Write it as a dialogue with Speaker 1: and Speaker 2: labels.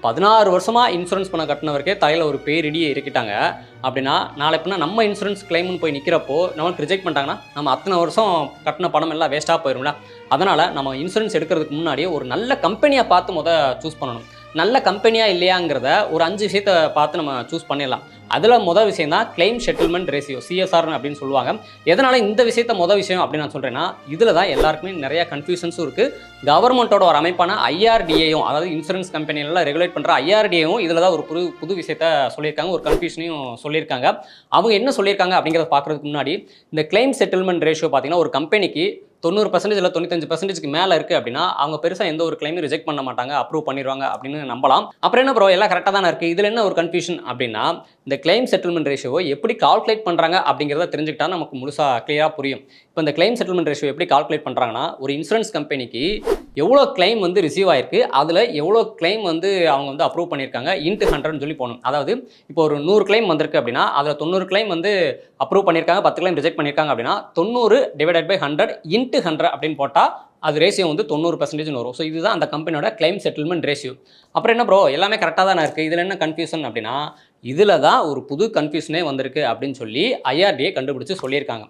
Speaker 1: 16 வருஷமா இன்சூரன்ஸ் பணம் கட்டினவருக்கே தலையில் ஒரு பேரிடியை இறக்கிட்டாங்க அப்படின்னா, நாளை பின்ன நம்ம இன்சூரன்ஸ் கிளைம்னு போய் நிற்கிறப்போ நமக்கு ரிஜெக்ட் பண்ணிட்டாங்கன்னா, நம்ம அத்தனை வருஷம் கட்டின பணம் எல்லாம் வேஸ்ட்டாக போயிடும்ல. அதனால் நம்ம இன்சூரன்ஸ் எடுக்கிறதுக்கு முன்னாடி ஒரு நல்ல கம்பெனியை பார்த்து சூஸ் பண்ணணும். நல்ல கம்பெனியா இல்லையாங்கிறத ஒரு 5 விஷயத்த பார்த்து நம்ம சூஸ் பண்ணிடலாம். அதில் மொதல் விஷயம் தான் கிளைம் செட்டில்மெண்ட் ரேஷியோ, சிஎஸ்ஆர்னு அப்படின்னு சொல்லுவாங்க. எதனால் இந்த விஷயத்த மொதல் விஷயம் அப்படின்னு நான் சொல்கிறேன்னா, இதில் தான் எல்லாருக்குமே நிறைய கன்ஃபியூஷன்ஸும் இருக்குது. கவர்மெண்ட்டோட ஒரு அமைப்பான ஐஆர்டிஏயும், அதாவது இன்சூரன்ஸ் கம்பெனியெல்லாம் ரெகுலேட் பண்ணுற ஐஆர்டிஏயும் இதில் தான் ஒரு புது விஷயத்த சொல்லியிருக்காங்க, ஒரு கன்ஃபியூஷனையும் சொல்லியிருக்காங்க. அவங்க என்ன சொல்லியிருக்காங்க அப்படிங்கிறத பார்க்குறதுக்கு முன்னாடி, இந்த கிளைம் செட்டில்மெண்ட் ரேஷியோ பார்த்தீங்கன்னா, ஒரு கம்பெனிக்கு 90% இல்லை 95%க்கு மேலே இருக்குது அப்படின்னா, அவங்க பெருசாக எந்த ஒரு கிளைமும் ரிஜெக்ட் பண்ண மாட்டாங்க, அப்ரூவ் பண்ணிடுவாங்க அப்படின்னு நம்பலாம். அப்புறம் என்ன ப்ரோ, எல்லாம் கரெக்டாக தானே இருக்குது, இதில் என்ன ஒரு கன்ஃபியூஷன் அப்படின்னா, இந்த கிளைம் செட்டில்மெண்ட் ரேஷியோவை எப்படி கால்குலேட் பண்ணுறாங்க அப்படிங்கிறத தெரிஞ்சுக்கிட்டா நமக்கு முழுசாக கிளியராக புரியும். இப்போ இந்த கிளைம் செட்டில்மெண்ட் ரேஷியோ எப்படி கால்குலேட் பண்ணுறாங்கன்னா, ஒரு இன்சூரன்ஸ் கம்பெனிக்கு எவ்வளோ கிளைம் ரிசீவ் ஆயிருக்கு, அதில் எவ்வளோ கிளைம் அவங்க அப்ரூவ் பண்ணியிருக்காங்க இன்ட்டு 100ன்னு சொல்லி போகணும். அதாவது இப்போ ஒரு 100 கிளைம் வந்திருக்கு அப்படின்னா, அதில் 90 கிளைம் அப்ரூவ் பண்ணியிருக்காங்க, 10 கிளைம் ரிஜெக்ட் பண்ணியிருக்காங்க அப்படின்னா 90 டிவைடட் பை 100 இன்ட்டு 100 அப்படின்னு போட்டால் அது ரேஷியோ 90% வரும். ஸோ இதுதான் அந்த கம்பெனியோட கிளைம் செட்டில்மெண்ட் ரேஷியோ. அப்புறம் என்ன ப்ரோ, எல்லாமே கரெக்டாக தானே இருக்குது, இதில் என்ன கன்ஃபியூஷன் அப்படின்னா, இதில் தான் ஒரு புது கன்ஃபியூஷனே வந்திருக்கு அப்படின்னு சொல்லி ஐஆர்டிஏ கண்டுபிடிச்சு சொல்லியிருக்காங்க.